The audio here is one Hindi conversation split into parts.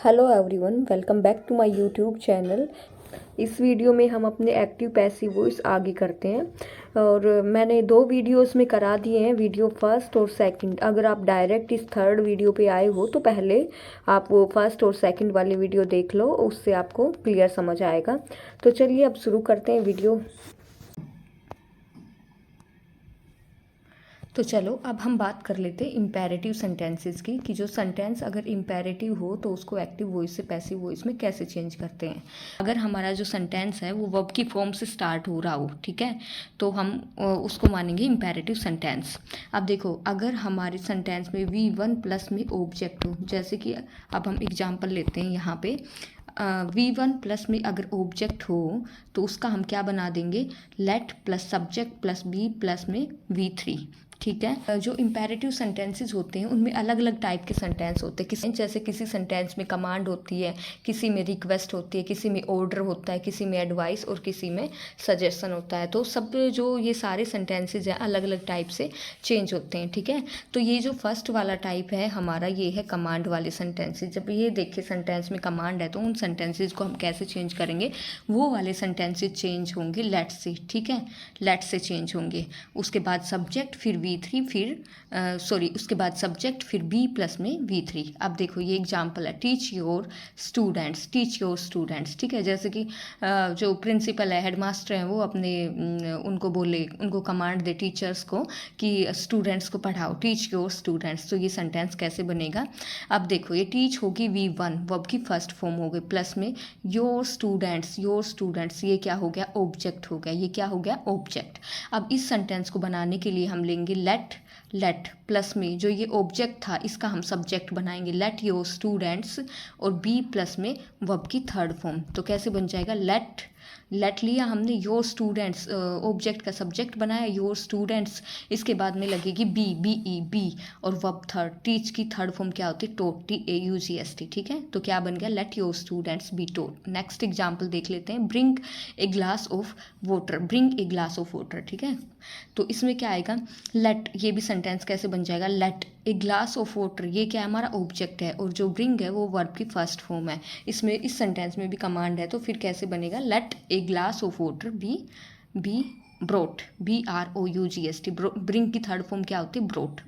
Hello everyone, welcome back to my YouTube channel. इस वीडियो में हम अपने एक्टिव पैसिव वॉइस आगे करते हैं और मैंने दो वीडियोस में करा दिए हैं, वीडियो फर्स्ट और सेकंड। अगर आप डायरेक्ट इस थर्ड वीडियो पे आए हो तो पहले आप वो फर्स्ट और सेकंड वाली वीडियो देख लो, उससे आपको क्लियर समझ आएगा। तो चलिए अब शुरू करते हैं वीडियो। तो चलो अब हम बात कर लेते हैं इम्पेरेटिव सेंटेंसेस की, कि जो सेंटेंस अगर इम्पेरेटिव हो तो उसको एक्टिव वॉइस से पैसिव वॉइस में कैसे चेंज करते हैं। अगर हमारा जो सेंटेंस है वो वर्ब की फॉर्म से स्टार्ट हो रहा हो, ठीक है, तो हम उसको मानेंगे इम्पेरेटिव सेंटेंस। अब देखो, अगर हमारे सेंटेंस में V1 प्लस में ऑब्जेक्ट हो, जैसे कि अब हम एग्जाम्पल लेते हैं यहाँ पे, V1 प्लस में अगर ऑब्जेक्ट हो तो उसका हम क्या बना देंगे, let plus subject plus be plus में V3, ठीक है। जो इम्पेरेटिव सेंटेंसेस होते हैं उनमें अलग अलग टाइप के सेंटेंस होते हैं। जैसे किसी सेंटेंस में कमांड होती है, किसी में रिक्वेस्ट होती है, किसी में ऑर्डर होता है, किसी में एडवाइस और किसी में सजेशन होता है। तो सब जो ये सारे सेंटेंसेस हैं अलग अलग टाइप से चेंज होते हैं, ठीक है। तो ये जो फर्स्ट वाला टाइप है हमारा, ये है कमांड वाले सेंटेंसेस। जब ये देखिए सेंटेंस में कमांड है तो उन सेंटेंसेस को हम कैसे चेंज करेंगे, वो वाले सेंटेंसेस चेंज होंगे लेट से, ठीक है, लेट से चेंज होंगे। उसके बाद सब्जेक्ट फिर V3, फिर उसके बाद सब्जेक्ट फिर B प्लस में V3। अब देखो ये एग्जाम्पल है, teach your students, teach your students, ठीक है। जैसे कि जो प्रिंसिपल है, हेडमास्टर हैं, वो अपने उनको बोले, उनको कमांड दे टीचर्स को कि स्टूडेंट्स को पढ़ाओ, टीच योर स्टूडेंट्स। तो ये सेंटेंस कैसे बनेगा, अब देखो ये टीच होगी V1, वर्ब की फर्स्ट फॉर्म हो गई, प्लस में योर स्टूडेंट्स, योर स्टूडेंट्स ये क्या हो गया, ऑब्जेक्ट हो गया, ये क्या हो गया, ऑब्जेक्ट। अब इस सेंटेंस को बनाने के लिए हम लेंगे लेट प्लस में जो ये ऑब्जेक्ट था इसका हम सब्जेक्ट बनाएंगे, लेट योर स्टूडेंट्स, और बी प्लस में वर्ब की थर्ड फॉर्म। तो कैसे बन जाएगा, लेट लिया हमने, योर स्टूडेंट्स ऑब्जेक्ट का सब्जेक्ट बनाया, योर स्टूडेंट्स, इसके बाद में लगेगी बी और वर्ब थर्ड, टीच की थर्ड फॉर्म क्या होती है, टोट, TAUGST, ठीक है। तो क्या बन गया, let your students be taught. Next example देख लेते हैं, bring a glass of water, bring a glass of water, ठीक है। तो इसमें क्या आएगा, लेट, ये भी सेंटेंस कैसे बन जाएगा, let a glass of water, ये क्या है, हमारा ऑब्जेक्ट है, और जो ब्रिंग है वो वर्ब की फर्स्ट फॉर्म है। इसमें इस सेंटेंस में भी कमांड है, तो फिर कैसे बनेगा, let a glass of water be brought, BROUGST, bring की थर्ड फॉर्म क्या होती है, ब्रोट।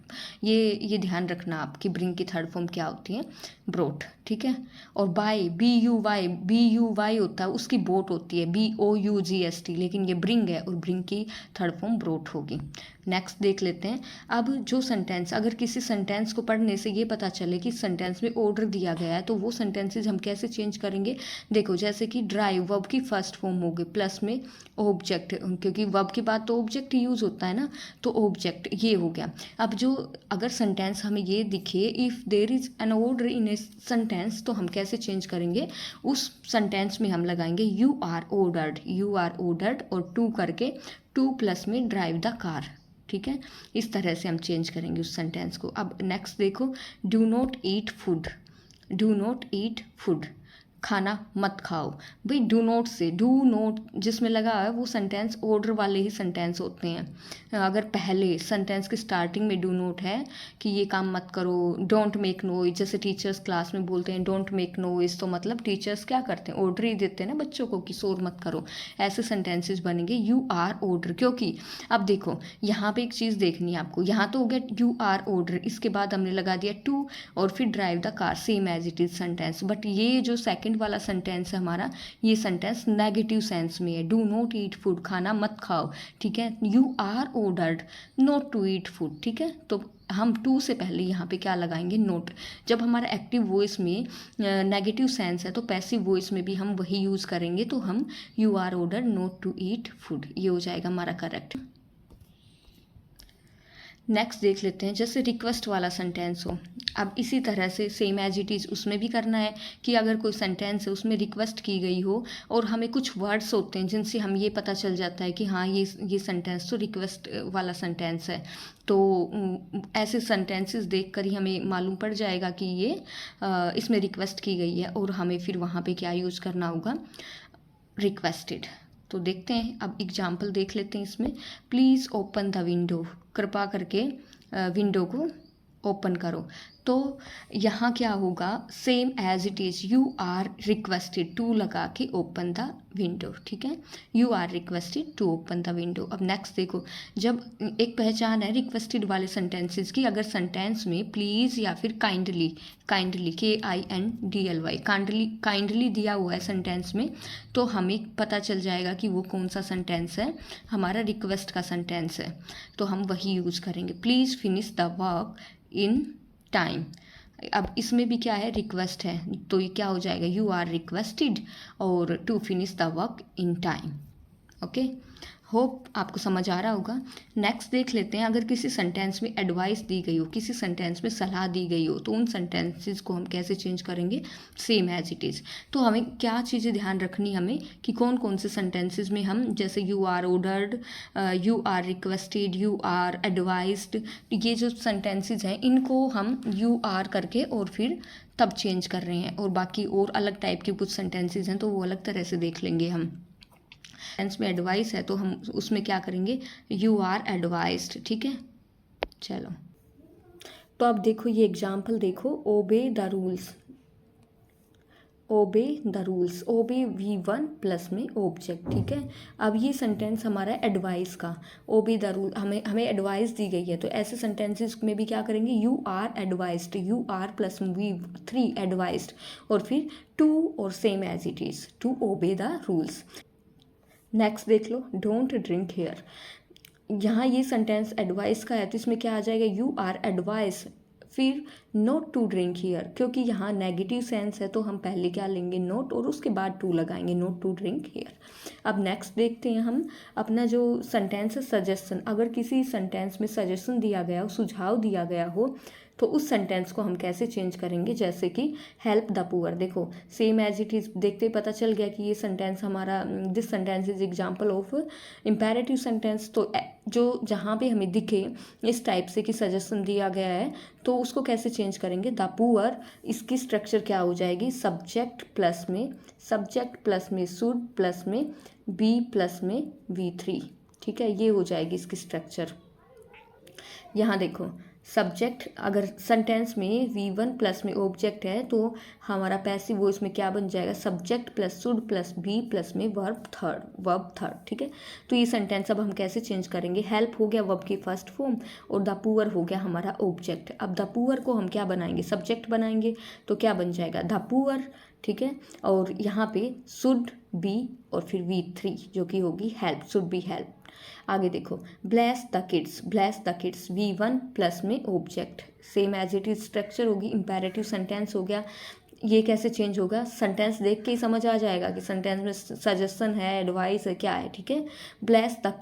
ये ध्यान रखना आप कि ब्रिंग की थर्ड फॉर्म क्या होती है, ब्रोट, ठीक है। और बाय, BUY होता है, उसकी बोट होती है, BOUGST, लेकिन ये ब्रिंग है और ब्रिंग की थर्ड फॉर्म ब्रोट होगी। नेक्स्ट देख लेते हैं, अब जो सेंटेंस, अगर किसी सेंटेंस को पढ़ने से ये पता चले कि सेंटेंस में ऑर्डर दिया गया है तो वो सेंटेंसेज हम कैसे चेंज करेंगे। देखो जैसे कि ड्राइव, वर्ब की फर्स्ट फॉर्म हो गई, प्लस में ऑब्जेक्ट, क्योंकि वर्ब के बाद तो ऑब्जेक्ट यूज होता है ना, तो ऑब्जेक्ट ये हो गया। अब जो अगर सेंटेंस हमें ये दिखे, if there is an order in a sentence, तो हम कैसे चेंज करेंगे, उस सेंटेंस में हम लगाएंगे यू आर ऑर्डर्ड और टू करके, टू प्लस में ड्राइव द कार, ठीक है। इस तरह से हम चेंज करेंगे उस सेंटेंस को। अब नेक्स्ट देखो, डू नॉट ईट फूड, खाना मत खाओ। भाई डू नॉट से, डू नॉट जिसमें लगा है वो सेंटेंस ऑर्डर वाले ही सेंटेंस होते हैं। अगर पहले सेंटेंस की स्टार्टिंग में डू नॉट है कि ये काम मत करो, डोंट मेक नॉइज, जैसे टीचर्स क्लास में बोलते हैं डोंट मेक नॉइज, तो मतलब टीचर्स क्या करते हैं, ऑर्डर ही देते हैं ना बच्चों को कि शोर मत करो। ऐसे सेंटेंसेस बनेंगे यू आर ऑर्डर, क्योंकि अब देखो यहाँ पे एक चीज़ देखनी है आपको, यहाँ तो हो गया यू आर ऑर्डर, इसके बाद हमने लगा दिया टू और फिर drive the car, same as it is sentence. But ये जो सेकंड वाला सेंटेंस है हमारा, ये सेंटेंस नेगेटिव सेंस में है, डू नॉट ईट फूड, खाना मत खाओ, ठीक है। You are ordered not to eat food, ठीक है। तो हम टू से पहले यहाँ पे क्या लगाएंगे, नोट। जब हमारा एक्टिव वॉइस में नेगेटिव सेंस है तो पैसिव वॉइस में भी हम वही यूज़ करेंगे, तो हम you are ordered not to eat food, ये हो जाएगा हमारा करेक्ट। नेक्स्ट देख लेते हैं, जैसे रिक्वेस्ट वाला सेंटेंस हो, अब इसी तरह से सेम एज इट इज़ उसमें भी करना है कि अगर कोई सेंटेंस है उसमें रिक्वेस्ट की गई हो और हमें कुछ वर्ड्स होते हैं जिनसे हम ये पता चल जाता है कि हाँ ये सेंटेंस तो रिक्वेस्ट वाला सेंटेंस है, तो ऐसे सेंटेंसेस देख कर ही हमें मालूम पड़ जाएगा कि ये इसमें रिक्वेस्ट की गई है, और हमें फिर वहाँ पे क्या यूज़ करना होगा, रिक्वेस्टेड। तो देखते हैं, अब एग्जाम्पल देख लेते हैं इसमें, प्लीज़ ओपन द विंडो, कृपा करके विंडो को ओपन करो। तो यहाँ क्या होगा, same as it is, you are requested to लगा के ओपन द विंडो, ठीक है, you are requested to open the window. अब नेक्स्ट देखो, जब एक पहचान है रिक्वेस्टेड वाले सेंटेंसेस की, अगर सेंटेंस में प्लीज़ या फिर काइंडली, काइंडली KINDLY, काइंडली दिया हुआ है सेंटेंस में, तो हमें पता चल जाएगा कि वो कौन सा सेंटेंस है, हमारा रिक्वेस्ट का सेंटेंस है, तो हम वही यूज़ करेंगे, please finish the work in time. अब इसमें भी क्या है, रिक्वेस्ट है, तो ये क्या हो जाएगा, यू आर रिक्वेस्टेड और to finish the work in time. Okay, hope आपको समझ आ रहा होगा। नेक्स्ट देख लेते हैं, अगर किसी सेंटेंस में एडवाइस दी गई हो, किसी सेंटेंस में सलाह दी गई हो, तो उन सेंटेंसेस को हम कैसे चेंज करेंगे, सेम एज इट इज़। तो हमें क्या चीज़ें ध्यान रखनी हमें कि कौन कौन से सेंटेंसेस में हम, जैसे you are ordered, you are requested, you are advised, ये जो सेंटेंसेस हैं इनको हम यू आर करके और फिर तब चेंज कर रहे हैं, और बाकी और अलग टाइप के कुछ सेंटेंसेस हैं तो वो अलग तरह से देख लेंगे हम। सेंटेंस में एडवाइस है तो हम उसमें क्या करेंगे, यू आर एडवाइज्ड, ठीक है। चलो, तो अब देखो ये एग्जाम्पल देखो, obey the rules, obey the rules, obey V1 plus में ऑब्जेक्ट, ठीक है। अब ये सेंटेंस हमारा एडवाइस का, ओबे द रूल, हमें एडवाइस दी गई है, तो ऐसे सेंटेंसेस में भी क्या करेंगे, you are advised, you are plus V3 advised, और फिर टू और same as it is, to obey the rules. Next देख लो, डोंट ड्रिंक हेयर, यहाँ ये सेंटेंस एडवाइस का है तो इसमें क्या आ जाएगा, यू आर एडवाइस, फिर नोट टू ड्रिंक हियर, क्योंकि यहाँ नेगेटिव सेंस है तो हम पहले क्या लेंगे, नोट, और उसके बाद टू लगाएंगे, नोट टू ड्रिंक हियर। अब नेक्स्ट देखते हैं हम अपना जो सेंटेंस है, सजेशन, अगर किसी सेंटेंस में सजेशन दिया गया हो, सुझाव दिया गया हो, तो उस सेंटेंस को हम कैसे चेंज करेंगे, जैसे कि हेल्प द पुअर, देखो सेम एज इट इज़, देखते ही पता चल गया कि ये सेंटेंस हमारा, this sentence is example of imperative sentence. तो जो जहाँ पे हमें दिखे इस टाइप से कि सजेशन दिया गया है, तो उसको कैसे चेंज करेंगे, द पुअर, इसकी स्ट्रक्चर क्या हो जाएगी, सब्जेक्ट प्लस में शुड प्लस में बी प्लस में V3, ठीक है, ये हो जाएगी इसकी स्ट्रक्चर। यहाँ देखो, सब्जेक्ट, अगर सेंटेंस में V1 प्लस में ऑब्जेक्ट है तो हमारा पैसिव वॉइस में क्या बन जाएगा, subject plus should plus be plus में वर्ब थर्ड, ठीक है। तो ये सेंटेंस अब हम कैसे चेंज करेंगे, हेल्प हो गया वर्ब की फर्स्ट फॉर्म, और द पुअर हो गया हमारा ऑब्जेक्ट। अब द पुअर को हम क्या बनाएंगे, सब्जेक्ट बनाएंगे, तो क्या बन जाएगा, द पुअर, ठीक है, और यहाँ पे शुड बी और फिर V3 जो कि होगी हेल्प, शुड बी हेल्प। आगे देखो, bless the kids, V1 plus में object, same as it is structure होगी, इम्पेरेटिव सेंटेंस हो गया। ये कैसे चेंज होगा, सेंटेंस देख के ही समझ आ जाएगा कि सेंटेंस में सजेशन है, एडवाइस है, क्या है, ठीक है। ब्लेस द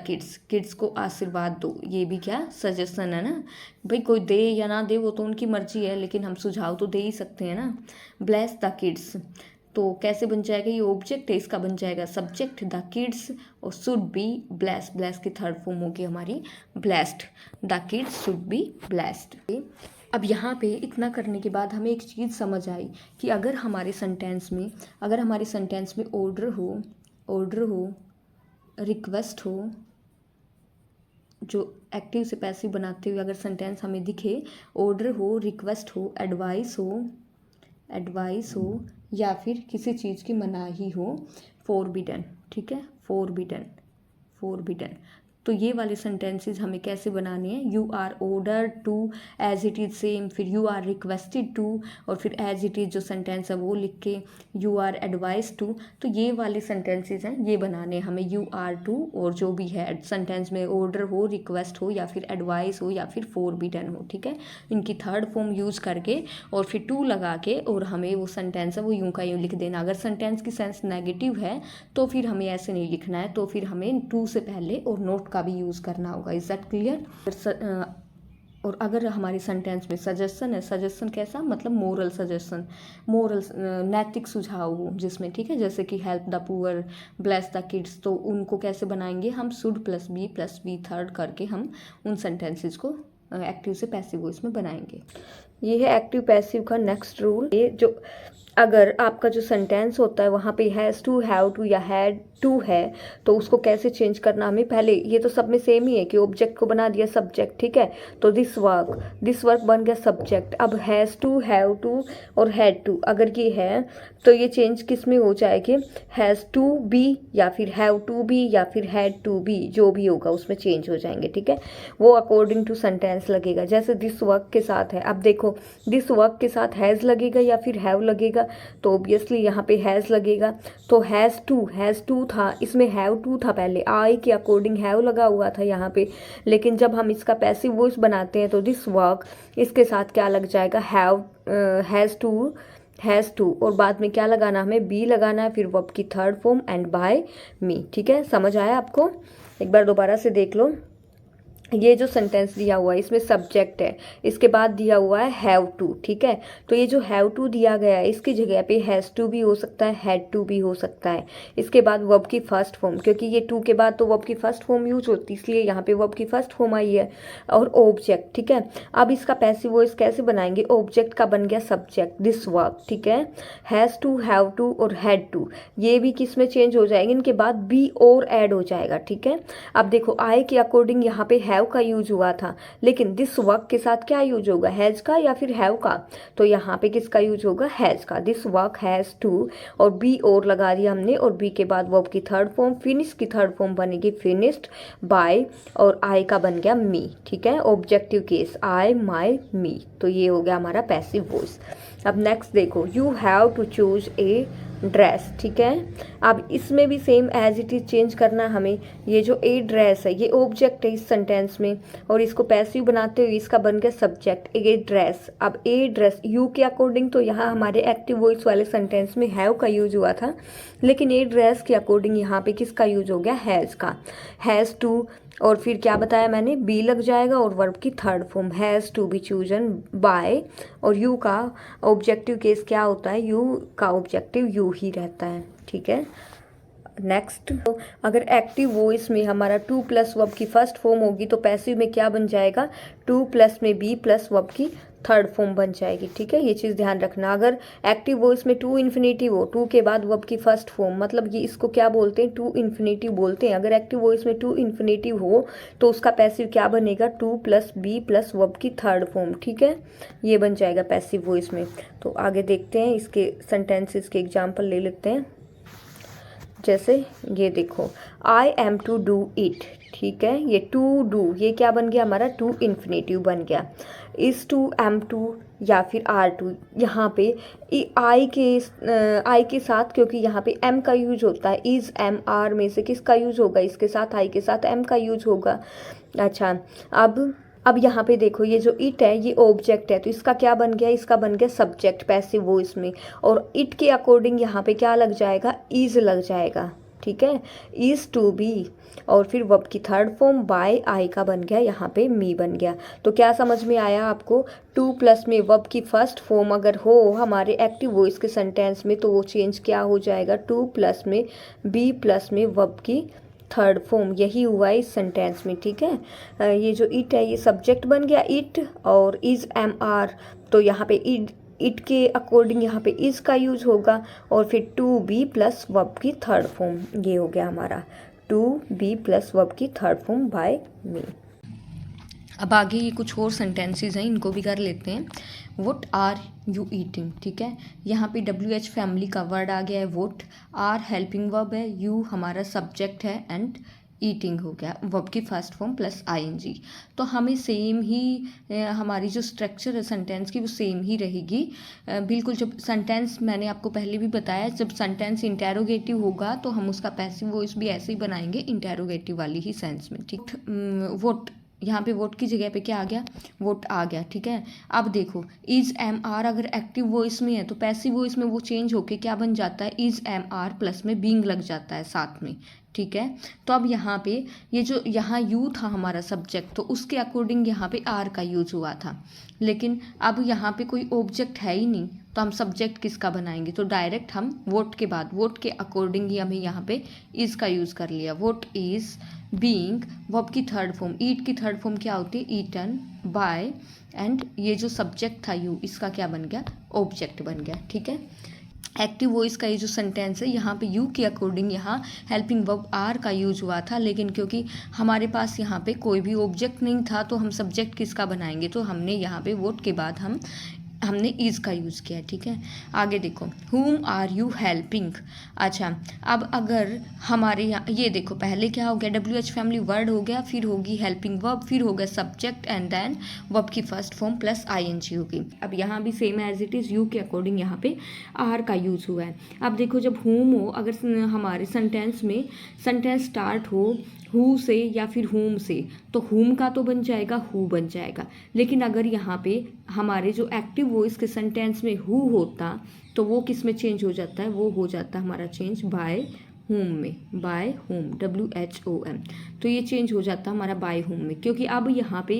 किड्स, किड्स को आशीर्वाद दो, ये भी क्या सजेशन है ना, भाई कोई दे या ना दे वो तो उनकी मर्जी है, लेकिन हम सुझाव तो दे ही सकते हैं ना। ब्लेस द किड्स, तो कैसे बन जाएगा, ये ऑब्जेक्ट है, इसका बन जाएगा सब्जेक्ट द किड्स, और शुड बी ब्लेस की थर्ड फॉर्म होगी हमारी blessed, the kids should be blessed. अब यहाँ पे इतना करने के बाद हमें एक चीज़ समझ आई कि अगर हमारे सेंटेंस में ऑर्डर हो, रिक्वेस्ट हो, जो एक्टिव से पैसिव बनाते हुए अगर सेंटेंस हमें दिखे, ऑर्डर हो, रिक्वेस्ट हो, एडवाइस हो या फिर किसी चीज़ की मनाही हो, फॉरबिडन, ठीक है, फॉरबिडन, तो ये वाले सेंटेंसेस हमें कैसे बनाने हैं, you are ordered to as it is same, फिर यू आर रिक्वेस्टेड टू, और फिर एज इट इज़ जो सेंटेंस है वो लिख के यू आर एडवाइस टू। तो ये वाले सेंटेंसेस हैं, ये बनाने हमें यू आर टू, और जो भी है सेंटेंस में ऑर्डर हो, रिक्वेस्ट हो या फिर एडवाइस हो या फिर फॉरबिडन हो, ठीक है, इनकी थर्ड फॉर्म यूज़ करके और फिर टू लगा के, और हमें वो सेंटेंस है वो यूँ का यूँ लिख देना। अगर सेंटेंस की सेंस नेगेटिव है तो फिर हमें ऐसे नहीं लिखना है, तो फिर हमें टू से पहले और नोट का भी यूज़ करना होगा। Is that clear. और अगर हमारी सेंटेंस में सजेशन है, सजेशन कैसा, मतलब मोरल सजेशन, नैतिक सुझाव हो जिसमें, ठीक है, जैसे कि help the poor, bless the kids, तो उनको कैसे बनाएंगे हम, शुड प्लस बी थर्ड करके हम उन सेंटेंसेस को एक्टिव से पैसिव वॉइस में बनाएंगे। ये है एक्टिव पैसिव का नेक्स्ट रूल। ये जो अगर आपका जो सेंटेंस होता है वहाँ पे हैज़ टू, हैव टू या हैड टू है, तो उसको कैसे चेंज करना हमें, पहले ये तो सब में सेम ही है कि ऑब्जेक्ट को बना दिया सब्जेक्ट, ठीक है। तो दिस वर्क बन गया सब्जेक्ट। अब हैज़ टू, हैव टू और हैड टू अगर ये है तो ये चेंज किस में हो जाएगी, हैज़ टू बी या फिर हैव टू बी या फिर हैड टू बी, जो भी होगा उसमें चेंज हो जाएंगे, ठीक है। वो अकॉर्डिंग टू सेंटेंस लगेगा। जैसे दिस वर्क के साथ है, अब देखो दिस वर्क के साथ हैज़ लगेगा या फिर हैव लगेगा, तो ऑब्वियसली यहाँ पे हैज़ लगेगा। तो हैज़ टू था, इसमें हैव टू था पहले, आई के अकॉर्डिंग हैव लगा हुआ था यहाँ पे, लेकिन जब हम इसका पैसिव वॉइस बनाते हैं तो दिस वर्क, इसके साथ क्या लग जाएगा, हैज़ टू और बाद में क्या लगाना, हमें बी लगाना है, फिर वर्ब की थर्ड फॉर्म एंड बाय मी, ठीक है। समझ आया आपको? एक बार दोबारा से देख लो। ये जो सेंटेंस दिया हुआ है इसमें सब्जेक्ट है, इसके बाद दिया हुआ है हैव टू, ठीक है। तो ये जो हैव टू दिया गया है इसकी जगह पे हैज़ टू भी हो सकता है, हैड टू भी हो सकता है। इसके बाद वर्ब की फर्स्ट फॉर्म, क्योंकि ये टू के बाद तो वर्ब की फर्स्ट फॉर्म यूज होती है, इसलिए यहाँ पे वर्ब की फर्स्ट फॉर्म आई है, और ऑब्जेक्ट, ठीक है। अब इसका पैसिव वॉइस कैसे बनाएंगे, ऑब्जेक्ट का बन गया सब्जेक्ट दिस वर्क, ठीक है। हैज़ टू, हैव टू और हैड टू ये भी किस में चेंज हो जाएंगे, इनके बाद बी और ऐड हो जाएगा, ठीक है। अब देखो आई के अकॉर्डिंग यहाँ पे हैव का यूज हुआ था, लेकिन दिस वर्क के साथ क्या यूज होगा, हैज का या फिर हैव का, तो यहाँ पे किसका यूज होगा, हैज का। दिस वर्क हैज टू और बी और लगा दिया हमने, और बी के बाद वर्ब की थर्ड फॉर्म, फिनिश की थर्ड फॉर्म बनेगी फिनिश्ड बाय, और आई का बन गया मी, ठीक है। ऑब्जेक्टिव केस आई, माई, मी, तो ये हो गया हमारा पैसिव वॉइस। अब नेक्स्ट देखो, you have to choose a dress, ठीक है। अब इसमें भी same as it is change करना हमें। ये जो ए ड्रेस है ये ऑब्जेक्ट है इस सेंटेंस में, और इसको पैसिव बनाते हुए इसका बन गया सब्जेक्ट ए ड्रेस। अब ए ड्रेस यू के अकॉर्डिंग तो यहाँ हमारे एक्टिव वॉइस वाले सेंटेंस में हैव का यूज हुआ था, लेकिन ए ड्रेस के अकॉर्डिंग यहाँ पे किसका यूज हो गया, हैज़ का। हैज़ टू और फिर क्या बताया मैंने, बी लग जाएगा और वर्ब की third form has to be chosen by, और यू का ऑब्जेक्टिव केस क्या होता है, यू का ऑब्जेक्टिव यू ही रहता है, ठीक है। नेक्स्ट, तो अगर एक्टिव वॉइस में हमारा टू प्लस वर्ब की फर्स्ट फॉर्म होगी तो पैसिव में क्या बन जाएगा, टू प्लस में बी प्लस वर्ब की थर्ड फॉर्म बन जाएगी, ठीक है। ये चीज़ ध्यान रखना। अगर एक्टिव वॉइस में टू इन्फिनेटिव हो, टू के बाद वर्ब की फर्स्ट फॉर्म, मतलब ये इसको क्या बोलते हैं, टू इन्फिनेटिव बोलते हैं। अगर एक्टिव वॉइस में टू इन्फिनेटिव हो तो उसका पैसिव क्या बनेगा, to plus be plus verb की थर्ड फॉर्म, ठीक है। ये बन जाएगा पैसिव वॉइस में। तो आगे देखते हैं, इसके सेंटेंसेस के एग्जाम्पल ले लेते हैं। जैसे ये देखो, I am to do it, ठीक है। ये टू डू ये क्या बन गया हमारा, टू इन्फिनेटिव बन गया। इज टू, एम टू या फिर आर टू, यहाँ पे आई के साथ, क्योंकि यहाँ पे एम का यूज होता है, इज एम आर में से किसका यूज होगा, इसके साथ आई के साथ एम का यूज होगा। अच्छा, अब यहाँ पे देखो, ये जो इट है ये ऑब्जेक्ट है, तो इसका क्या बन गया, इसका बन गया सब्जेक्ट पैसिव वॉइस में, और इट के अकॉर्डिंग यहाँ पे क्या लग जाएगा, इज लग जाएगा, ठीक है। इज टू बी और फिर वर्ब की थर्ड फॉर्म बाय, आई का बन गया यहाँ पे मी बन गया। तो क्या समझ में आया आपको, टू प्लस में वर्ब की फर्स्ट फॉर्म अगर हो हमारे एक्टिव वॉइस के सेंटेंस में तो वो चेंज क्या हो जाएगा, टू प्लस में बी प्लस में वर्ब की थर्ड फॉर्म। यही हुआ है इस सेंटेंस में, ठीक है। ये जो इट है ये सब्जेक्ट बन गया इट, और इज एम आर, तो यहाँ पे इट के अकॉर्डिंग यहाँ पे इज का यूज होगा, और फिर टू बी प्लस वर्ब की थर्ड फॉर्म, ये हो गया हमारा टू बी प्लस वर्ब की थर्ड फॉर्म बाय मी। अब आगे ये कुछ और सेंटेंसेस हैं, इनको भी कर लेते हैं। वुट आर यू ईटिंग, ठीक है। यहाँ पे WH फैमिली का वर्ड आ गया है वुट, आर हेल्पिंग वर्ब है, यू हमारा सब्जेक्ट है, एंड ईटिंग हो गया वर्ब की फर्स्ट फॉर्म प्लस ING। तो हमें सेम ही हमारी जो स्ट्रक्चर है सेंटेंस की वो सेम ही रहेगी बिल्कुल। जब सेंटेंस मैंने आपको पहले भी बताया, जब सेंटेंस इंटेरोगेटिव होगा तो हम उसका पैसिव वॉइस भी ऐसे ही बनाएंगे, इंटेरोगेटिव वाली ही सेंस में, ठीक। वुट, यहाँ पे वोट की जगह पे क्या आ गया, वोट आ गया, ठीक है। अब देखो, इज एम आर अगर एक्टिव वॉइस में है तो पैसिव वॉइस में वो चेंज होके क्या बन जाता है, इज एम आर प्लस में बीइंग लग जाता है साथ में, ठीक है। तो अब यहाँ पे ये जो यहाँ यू था हमारा सब्जेक्ट, तो उसके अकॉर्डिंग यहाँ पे आर का यूज हुआ था, लेकिन अब यहाँ पे कोई ऑब्जेक्ट है ही नहीं, तो हम सब्जेक्ट किसका बनाएंगे, तो डायरेक्ट हम वोट के बाद वोट के अकॉर्डिंग ही हमें यहाँ पे इज का यूज़ कर लिया। वोट इज बीइंग, वर्ब की थर्ड फॉर्म, ईट की थर्ड फॉर्म क्या होती है, ईटन बाय, एंड ये जो सब्जेक्ट था यू, इसका क्या बन गया, ऑब्जेक्ट बन गया, ठीक है। एक्टिव वॉइस का ये जो सेंटेंस है यहाँ पे यू के अकॉर्डिंग यहाँ हेल्पिंग वर्ब आर का यूज हुआ था, लेकिन क्योंकि हमारे पास यहाँ पे कोई भी ऑब्जेक्ट नहीं था तो हम सब्जेक्ट किसका बनाएंगे, तो हमने यहाँ पे वोट के बाद हमने इज़ का यूज़ किया। ठीक है, आगे देखो, whom आर यू हेल्पिंग। अच्छा, अब अगर हमारे यहाँ ये देखो, पहले क्या हो गया, WH फैमिली वर्ड हो गया, फिर होगी हेल्पिंग वर्ब, फिर होगा सब्जेक्ट एंड देन वर्ब की फर्स्ट फॉर्म प्लस ING होगी। अब यहाँ भी same as it is you के अकॉर्डिंग यहाँ पे आर का यूज़ हुआ है। अब देखो, जब whom हो, अगर हमारे सेंटेंस में सेंटेंस स्टार्ट हो हु से या फिर हुम से, तो हुम का तो बन जाएगा हु बन जाएगा, लेकिन अगर यहाँ पे हमारे जो एक्टिव वॉइस के सेंटेंस में हु होता तो वो किस में चेंज हो जाता है, वो हो जाता है हमारा चेंज बाय होम में, बाय होम WHOM। तो ये चेंज हो जाता है हमारा बाय होम में, क्योंकि अब यहाँ पे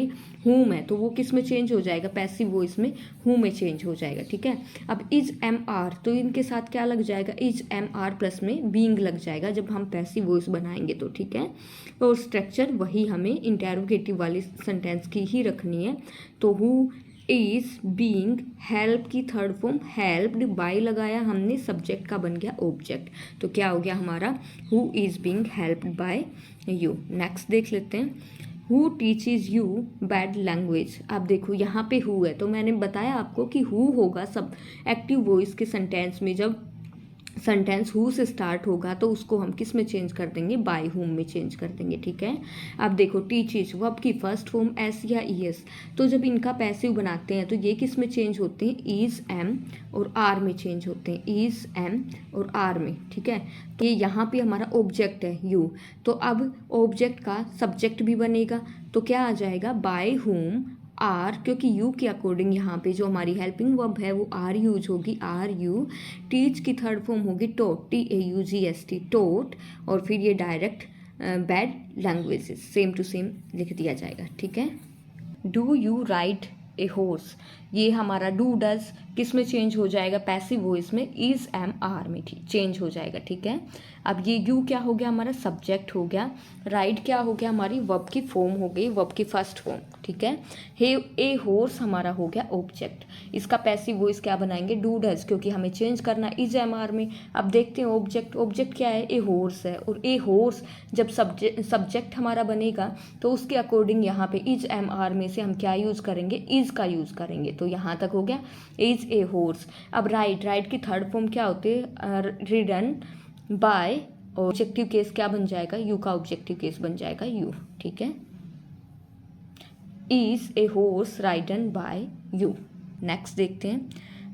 होम है तो वो किस में चेंज हो जाएगा, पैसिव वॉइस में हु में चेंज हो जाएगा। ठीक है, अब इज MR, तो इनके साथ क्या लग जाएगा, इज MR प्लस में बीइंग लग जाएगा जब हम पैसिव वॉइस बनाएंगे तो। ठीक है, और स्ट्रक्चर वही हमें इंटेरोगेटिव वाली सेंटेंस की ही रखनी है। तो हु इज बीइंग, हेल्प की थर्ड फॉर्म हेल्प्ड, बाय लगाया हमने, सब्जेक्ट का बन गया ऑब्जेक्ट, तो क्या हो गया हमारा, who is being helped bye you. Next देख लेते हैं, who teaches you bad language. अब देखो यहाँ पे हु है, तो मैंने बताया आपको कि हु होगा सब एक्टिव वॉइस के सेंटेंस में, जब सेंटेंस हु से स्टार्ट होगा तो उसको हम किस में चेंज कर देंगे, बाय हुम में चेंज कर देंगे। ठीक है, अब देखो, टीचेज वर्ब की फर्स्ट फॉर्म एस या ईएस, तो जब इनका पैसिव बनाते हैं तो ये किस में चेंज होते हैं, इज एम और आर में चेंज होते हैं, इज एम और आर में। ठीक है, तो ये यहाँ पे हमारा ऑब्जेक्ट है यू, तो अब ऑब्जेक्ट का सब्जेक्ट भी बनेगा, तो क्या आ जाएगा, बाय हुम आर, क्योंकि यू के अकॉर्डिंग यहाँ पे जो हमारी हेल्पिंग वर्ब है वो आर यूज होगी, आर यू। टीच की थर्ड फॉर्म होगी टोट, TAUGST, टोट, और फिर ये direct bad languages same to same लिख दिया जाएगा। ठीक है, do you ride a horse, ये हमारा डू डज किस में चेंज हो जाएगा, पैसिव वॉइस में, इज एम आर में चेंज हो जाएगा। ठीक है, अब ये यू क्या हो गया, हमारा सब्जेक्ट हो गया, राइड क्या हो गया, हमारी वर्ब की फॉर्म हो गई, वर्ब की फर्स्ट फॉर्म। ठीक है, हे ए हॉर्स हमारा हो गया ऑब्जेक्ट, इसका पैसिव वॉइस क्या बनाएंगे, डू डज, क्योंकि हमें चेंज करना इज एम आर में। अब देखते हैं ऑब्जेक्ट क्या है, ए हॉर्स है, और ए हॉर्स जब सब्जेक्ट हमारा बनेगा तो उसके अकॉर्डिंग यहाँ पे इज एम आर में से हम क्या यूज़ करेंगे, इज का यूज़ करेंगे, तो यहाँ तक हो गया इज ए हॉर्स। अब राइड की थर्ड फॉर्म क्या होती है, रिडन बाय, और ऑब्जेक्टिव केस क्या बन जाएगा, यू का ऑब्जेक्टिव केस बन जाएगा यू। ठीक है, is a horse ridden by you. Next देखते हैं,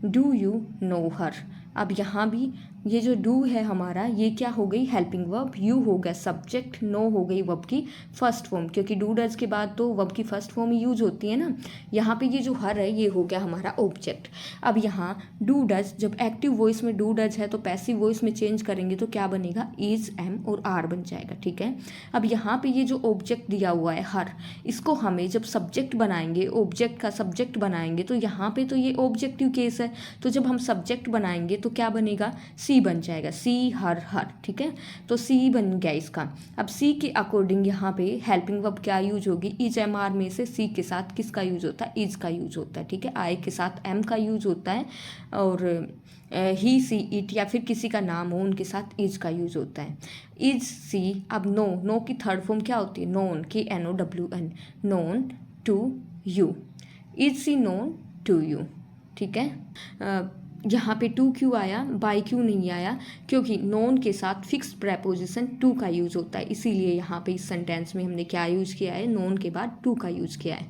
डू यू नो हर। अब यहाँ भी ये जो डू है हमारा, ये क्या हो गई, हेल्पिंग वर्ब, यू हो गया सब्जेक्ट, नो हो गई वर्ब की फर्स्ट फॉर्म, क्योंकि डू डज के बाद तो वर्ब की फर्स्ट फॉर्म ही यूज होती है ना। यहाँ पे ये जो हर है ये हो गया हमारा ऑब्जेक्ट। अब यहाँ डू डज, जब एक्टिव वॉइस में डू डज है तो पैसिव वॉइस में चेंज करेंगे तो क्या बनेगा, इज एम और आर बन जाएगा। ठीक है, अब यहाँ पे ये जो ऑब्जेक्ट दिया हुआ है हर, इसको हमें जब सब्जेक्ट बनाएंगे, ऑब्जेक्ट का सब्जेक्ट बनाएंगे, तो यहाँ पे तो ये ऑब्जेक्टिव केस है, तो जब हम सब्जेक्ट बनाएंगे तो क्या बनेगा, सी बन जाएगा, सी हर हर। ठीक है, तो सी बन गया इसका। अब सी के अकॉर्डिंग यहाँ पे हेल्पिंग वर्ब क्या यूज होगी, इज एम आर में से सी के साथ किसका यूज होता है, इज का यूज होता है। ठीक है, आई के साथ एम का यूज होता है, और ही सी इट या फिर किसी का नाम हो उनके साथ इज का यूज होता है, इज सी। अब नो की थर्ड फॉर्म क्या होती है, नोन की NOWN, known to you, is she known to you. ठीक है, यहाँ पे टू क्यों आया, बाय क्यों नहीं आया, क्योंकि नोन के साथ फिक्स प्रेपोजिशन टू का यूज होता है, इसीलिए यहाँ पे इस सेंटेंस में हमने क्या यूज किया है, नोन के बाद टू का यूज किया है,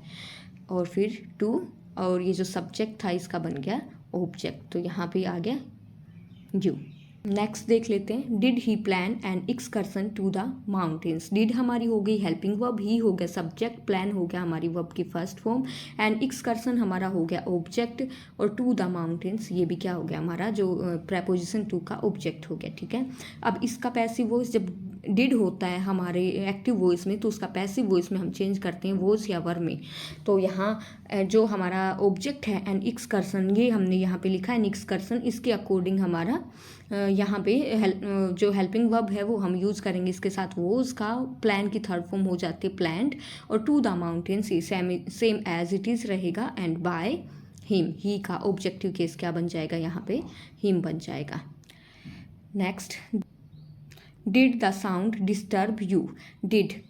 और फिर टू, और ये जो सब्जेक्ट था इसका बन गया ऑब्जेक्ट, तो यहाँ पे आ गया यू। नेक्स्ट देख लेते हैं, did he plan an excursion to the mountains. Did हमारी हो गई हेल्पिंग वर्ब, ही हो गया सब्जेक्ट, प्लान हो गया हमारी वर्ब की फर्स्ट फॉर्म, एंड एक्सकर्सन हमारा हो गया ऑब्जेक्ट, और टू द माउंटेन्स ये भी क्या हो गया हमारा जो प्रेपोजिशन टू का ऑब्जेक्ट हो गया। ठीक है, अब इसका पैसिव वॉइस जब डिड होता है हमारे एक्टिव वॉइस में तो उसका पैसिव वॉइस में हम चेंज करते हैं वॉज या वर में। तो यहाँ जो हमारा ऑब्जेक्ट है एन एक्सकर्सन, ये हमने यहाँ पे लिखा है एन एक्सकर्सन, इसके अकॉर्डिंग हमारा यहाँ पे जो हेल्पिंग वर्ब है वो हम यूज़ करेंगे इसके साथ वॉज का, प्लान की थर्ड फॉर्म हो जाती है प्लान्ड, और to the mountains same as it is रहेगा, एंड बाय हिम, ही का ऑब्जेक्टिव केस क्या बन जाएगा यहाँ पे, हिम बन जाएगा। Next, did the sound disturb you, did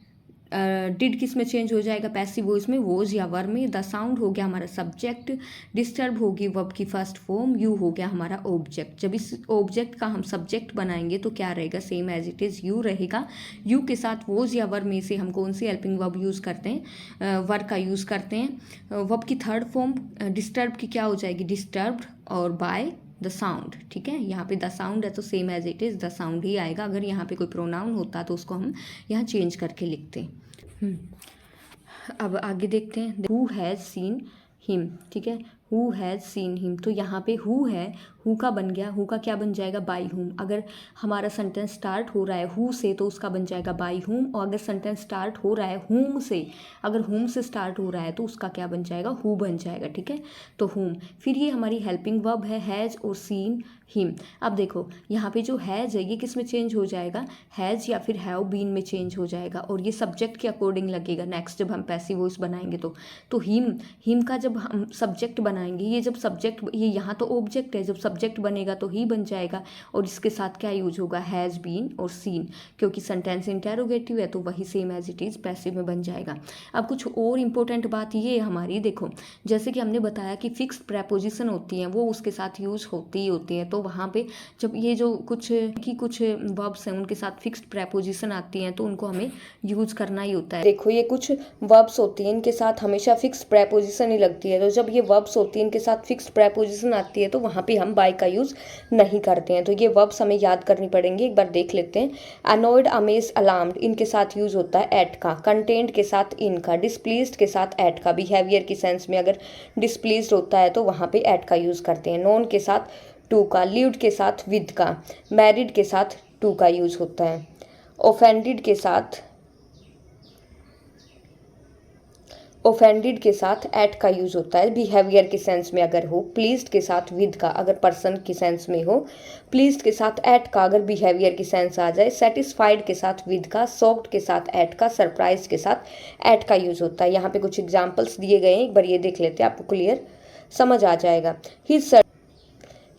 किस में चेंज हो जाएगा, पैसिव वॉइस में, वॉज या वर में। द साउंड हो गया हमारा सब्जेक्ट, डिस्टर्ब होगी वर्ब की फर्स्ट फॉर्म, यू हो गया हमारा ऑब्जेक्ट। जब इस ऑब्जेक्ट का हम सब्जेक्ट बनाएंगे तो क्या रहेगा, same as it is you रहेगा। यू के साथ वॉज या वर में से हम कौन सी हेल्पिंग वर्ब यूज़ करते हैं, वर का यूज़ करते हैं। वर्ब की थर्ड फॉर्म डिस्टर्ब की क्या हो जाएगी, डिस्टर्ब्ड और बाय द साउंड, ठीक है। यहाँ पे द साउंड है तो same as it is the sound ही आएगा। अगर यहाँ पे कोई प्रोनाउन होता तो उसको हम यहाँ चेंज करके लिखते हैं। अब आगे देखते हैं, हु हैज़ सीन हिम, ठीक है, हु हैज़ सीन हिम। तो यहाँ पे हु है, हु का बन गया, हु का क्या बन जाएगा, बाई हुम। अगर हमारा सेंटेंस स्टार्ट हो रहा है हु से तो उसका बन जाएगा बाई हुम, और अगर सेंटेंस स्टार्ट हो रहा है हुम से, अगर हुम से स्टार्ट हो रहा है तो उसका क्या बन जाएगा, हु बन जाएगा, ठीक है। तो हुम, फिर ये हमारी हेल्पिंग वर्ब है हैज़ और सीन हिम। अब देखो यहाँ पे जो हैज़ है ये किस में चेंज हो जाएगा, हैज़ या फिर हैव बीन में चेंज हो जाएगा, और ये सब्जेक्ट के अकॉर्डिंग लगेगा नेक्स्ट जब हम पैसिव वॉइस बनाएंगे तो हिम का जब हम सब्जेक्ट बनाएंगे, ये जब सब्जेक्ट, ये यहाँ तो ऑब्जेक्ट है, जब सब्जेक्ट बनेगा तो ही बन जाएगा, और इसके साथ क्या यूज होगा, हैज़ बीन और सीन, क्योंकि सेंटेंस इंटेरोगेटिव है तो वही same as it is passive में बन जाएगा। अब कुछ और इंपॉर्टेंट बात ये है हमारी, देखो जैसे कि हमने बताया कि फिक्स्ड प्रेपोजिशन होती हैं वो उसके साथ यूज होती ही होती हैं, तो वहाँ पे जब ये जो कुछ वर्ब्स हैं उनके साथ फिक्स्ड प्रेपोजिशन आती हैं तो उनको हमें यूज करना ही होता है। देखो ये कुछ वर्ब्स होती हैं इनके साथ हमेशा फिक्स्ड प्रेपोजिशन ही लगती है, तो जब ये वर्ब्स होती हैं इनके साथ फिक्स्ड प्रेपोजिशन आती है तो वहाँ पे हम बाय का यूज नहीं करते हैं। तो ये वर्ब्स हमें याद करनी पड़ेंगे, एक बार देख लेते हैं। अनॉयड, अमेज्ड, अलार्म्ड, इनके साथ यूज होता है एट का, कंटेंट के साथ इन का, डिस्प्लीज्ड के साथ एट का, बिहेवियर की सेंस में अगर डिस्प्लीज्ड होता है तो वहाँ पे एट का यूज करते हैं। नोन के साथ टू का, लिव्ड के साथ विद का, मैरिड के साथ टू का यूज होता है। ऑफेंडेड के साथ एट का यूज होता है बिहेवियर के सेंस में अगर हो। प्लीज्ड के साथ विद का अगर पर्सन की सेंस में हो, प्लीज्ड के साथ एट का अगर बिहेवियर की सेंस आ जाए, सेटिस्फाइड के साथ विद का, शॉक्ड के साथ एट का, सरप्राइज के साथ एट का यूज होता है। यहाँ पे कुछ एग्जाम्पल्स दिए गए हैं, एक बार ये देख लेते हैं, आपको क्लियर समझ आ जाएगा।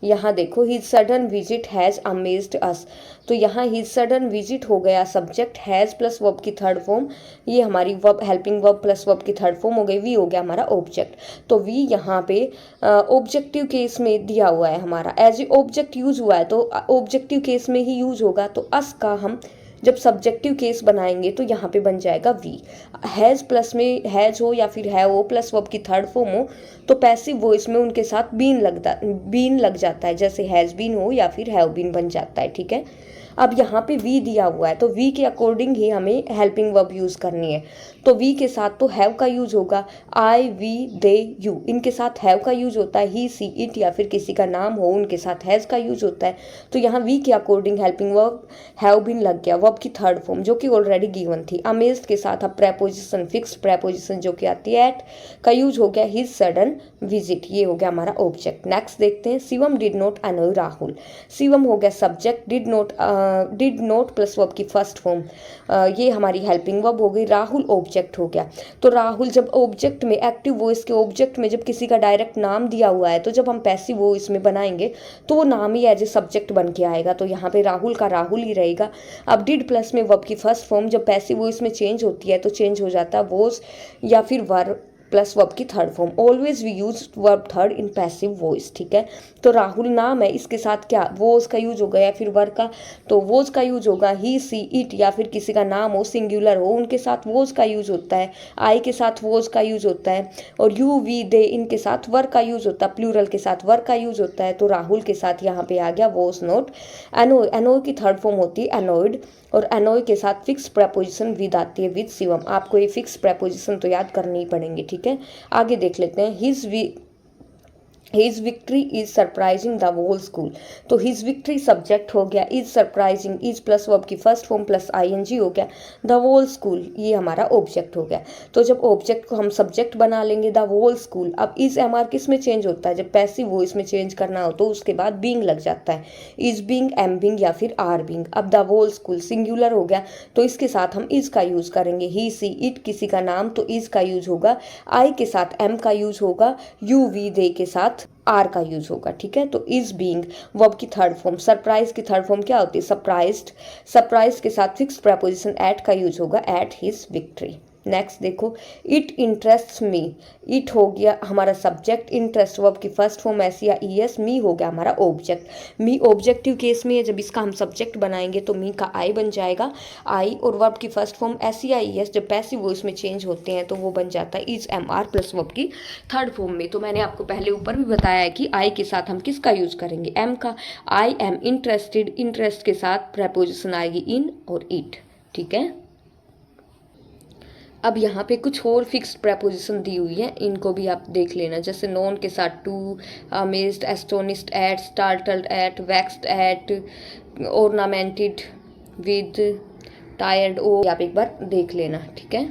यहाँ देखो, his sudden visit has amazed us, तो यहाँ हिज सडन विजिट हो गया सब्जेक्ट, हैज़ प्लस वर्ब की थर्ड फॉर्म, ये हमारी verb helping verb plus verb की थर्ड फॉर्म हो गई, वी हो गया हमारा ऑब्जेक्ट। तो वी यहाँ पे ऑब्जेक्टिव केस में दिया हुआ है हमारा, एज ए ऑब्जेक्ट यूज हुआ है तो ऑब्जेक्टिव केस में ही यूज होगा, तो अस का हम जब सब्जेक्टिव केस बनाएंगे तो यहाँ पे बन जाएगा वी। हैज़ प्लस में हैज़ हो या फिर है हो प्लस वर्ब की थर्ड फॉर्म हो तो पैसिव वॉइस में उनके साथ बीन लग जाता है, जैसे हैज़ बीन हो या फिर हैव बीन बन जाता है, ठीक है। अब यहाँ पे वी दिया हुआ है तो वी के अकॉर्डिंग ही हमें हेल्पिंग वर्ब यूज करनी है, तो वी के साथ तो हैव का यूज होगा, आई, वी, दे, यू, इनके साथ हैव का यूज होता है, ही, सी, इट या फिर किसी का नाम हो उनके साथ हैज का यूज होता है। तो यहाँ वी के according helping verb have been लग गया, वर्ब की थर्ड फॉर्म जो कि ऑलरेडी गिवन थी। अमेज्ड के साथ अब प्रेपोजिशन फिक्स्ड प्रेपोजिशन जो कि आती है एट का यूज हो गया, हिज सडन विजिट, ये हो गया हमारा ऑब्जेक्ट। नेक्स्ट देखते हैं, शिवम डिड नॉट अनॉय राहुल, शिवम हो गया subject, did not plus verb की फर्स्ट फॉर्म, ये हमारी हेल्पिंग वर्ब हो गई, राहुल ऑब्जेक्ट हो गया। तो राहुल जब ऑब्जेक्ट में, एक्टिव वॉइस के ऑब्जेक्ट में जब किसी का डायरेक्ट नाम दिया हुआ है तो जब हम पैसिव वॉइस में बनाएंगे तो वो नाम ही एज ए सब्जेक्ट बन के आएगा, तो यहाँ पे राहुल का राहुल ही रहेगा। अब डिड प्लस में वर्ब की फर्स्ट फॉर्म जब पैसिव वॉइस में चेंज होती है तो चेंज हो जाता है वॉज या फिर वर प्लस वर्ब की third form. Always we use verb third in passive voice, ठीक है। तो राहुल नाम है, इसके साथ क्या वोज का यूज होगा या फिर वर्ब का, तो वोज का यूज होगा, ही, सी, इट या फिर किसी का नाम हो सिंगुलर हो उनके साथ वोज का यूज होता है, आई के साथ वोज का यूज होता है, और यू, वी, दे इनके साथ वर्ब का यूज होता है, प्लूरल के साथ वर्ब का यूज होता है। तो राहुल के साथ यहाँ पे आ गया वोज नॉट एनोय, एनोय की थर्ड फॉर्म होती है एनोइड, और एनोय के साथ फिक्स प्रेपोजिशन विद आती है, विद शिवम। आपको ये फिक्स प्रेपोजिशन तो याद करनी ही पड़ेंगे, ठीक है। आगे देख लेते हैं, his victory is surprising the whole school. तो हिज विक्ट्री सब्जेक्ट हो गया, is surprising, is plus verb की फर्स्ट फॉर्म प्लस आईएनजी हो गया, द होल स्कूल ये हमारा ऑब्जेक्ट हो गया। तो जब ऑब्जेक्ट को हम सब्जेक्ट बना लेंगे द होल स्कूल, अब इज एम आर किस में चेंज होता है, जब पैसिव वॉइस में चेंज करना हो तो उसके बाद बीइंग लग जाता है, इज बीइंग, एम बीइंग या फिर आर बीइंग। अब द होल स्कूल सिंगुलर हो गया तो इसके साथ हम इज का यूज करेंगे, ही सी इट किसी का नाम तो इज का यूज होगा, आई के साथ एम का यूज होगा, यू वी दे के साथ आर का यूज होगा। ठीक है, तो इज बीइंग वर्ब की थर्ड फॉर्म, सरप्राइज की थर्ड फॉर्म क्या होती है, सरप्राइज्ड, सरप्राइज के साथ फिक्स प्रपोजिशन एट का यूज होगा, एट हिज विक्ट्री। नेक्स्ट देखो, इट इंटरेस्ट्स मी, इट हो गया हमारा सब्जेक्ट, इंटरेस्ट वर्ब की फर्स्ट फॉर्म एस या ई एस, मी हो गया हमारा ऑब्जेक्ट। मी ऑब्जेक्टिव केस में है, जब इसका हम सब्जेक्ट बनाएंगे तो मी का आई बन जाएगा, आई और वर्ब की फर्स्ट फॉर्म एस या ई एस जब पैसिव वॉइस में चेंज होते हैं तो वो बन जाता है is am are plus verb की थर्ड फॉर्म में। तो मैंने आपको पहले ऊपर भी बताया है कि आई के साथ हम किसका यूज करेंगे, एम का, आई एम इंटरेस्टेड, इंटरेस्ट के साथ प्रपोजिशन आएगी इन और इट। ठीक है, अब यहाँ पे कुछ और फिक्स्ड प्रपोजिशन दी हुई है, इनको भी आप देख लेना, जैसे नॉन के साथ to, amazed, astonished at, startled at, vexed at, ornamented with, tired of, आप एक बार देख लेना। ठीक है,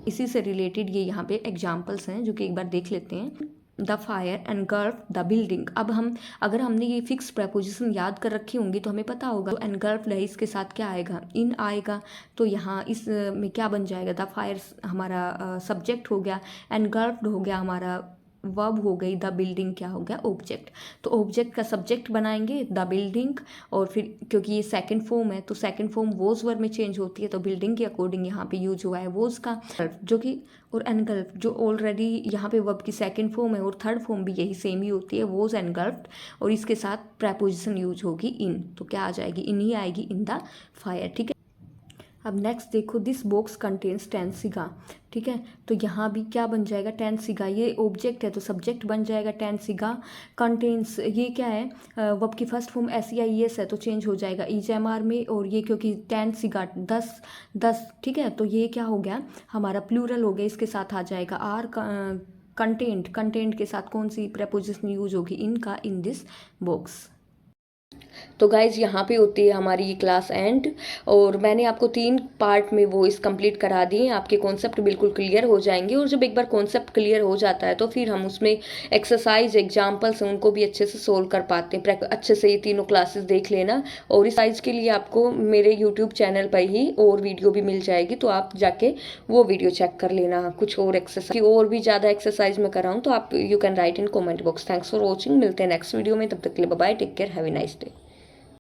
इसी से रिलेटेड ये यहाँ पे एग्जाम्पल्स हैं जो कि एक बार देख लेते हैं। The fire engulf the building. अब हम अगर हमने ये फिक्स प्रपोजिशन याद कर रखी होंगी तो हमें पता होगा तो एनगल्फ है इसके साथ क्या आएगा, इन आएगा। तो यहाँ इस में क्या बन जाएगा, द फायर हमारा सब्जेक्ट हो गया, एनगल्फ्ड हो गया हमारा वर्ब हो गई, द बिल्डिंग क्या हो गया ऑब्जेक्ट। तो ऑब्जेक्ट का सब्जेक्ट बनाएंगे द बिल्डिंग, और फिर क्योंकि ये सेकंड फॉर्म है तो सेकंड फॉर्म वोज वर्ब में चेंज होती है, तो बिल्डिंग के अकॉर्डिंग यहाँ पे यूज हुआ है वोज का, जो कि और एनगल्फ जो ऑलरेडी यहाँ पे वर्ब की सेकंड फॉर्म है और थर्ड फॉर्म भी यही सेम ही होती है, वोज एनगल्फ्ड, और इसके साथ प्रपोजिशन यूज होगी इन, तो क्या आ जाएगी, इन ही आएगी, इन द फायर। ठीक है, अब नेक्स्ट देखो, दिस बॉक्स कंटेन्स 10 सिगा। ठीक है, तो यहाँ भी क्या बन जाएगा, 10 सिगा, ये ऑब्जेक्ट है तो सब्जेक्ट बन जाएगा 10 सिगा। कंटेन्स ये क्या है, वर्ब की फर्स्ट फॉर्म एस या ई एस है तो चेंज हो जाएगा ईज एम आर में, और ये क्योंकि 10 सिगा 10। ठीक है, तो ये क्या हो गया हमारा प्लूरल हो गया, इसके साथ आ जाएगा आर। कंटेंट के साथ कौन सी प्रपोजिशन यूज होगी, इनका, इन दिस बॉक्स। तो गाइज यहाँ पे होती है हमारी ये क्लास एंड, और मैंने आपको 3 पार्ट में वॉइस कंप्लीट करा दिए, आपके कॉन्सेप्ट बिल्कुल क्लियर हो जाएंगे। और जब एक बार कॉन्सेप्ट क्लियर हो जाता है तो फिर हम उसमें एक्सरसाइज एग्जाम्पल्स हैं उनको भी अच्छे से सोल्व कर पाते हैं। अच्छे से ये तीनों क्लासेस देख लेना, और इस साइज के लिए आपको मेरे यूट्यूब चैनल पर ही और वीडियो भी मिल जाएगी, तो आप जाके वो वीडियो चेक कर लेना। कुछ और एक्सरसाइज और भी ज़्यादा एक्सरसाइज में कराऊँ तो आप you can write in comment box. Thanks for watching, मिलते हैं नेक्स्ट वीडियो में, तब तक के लिए bye, take care, have a nice day.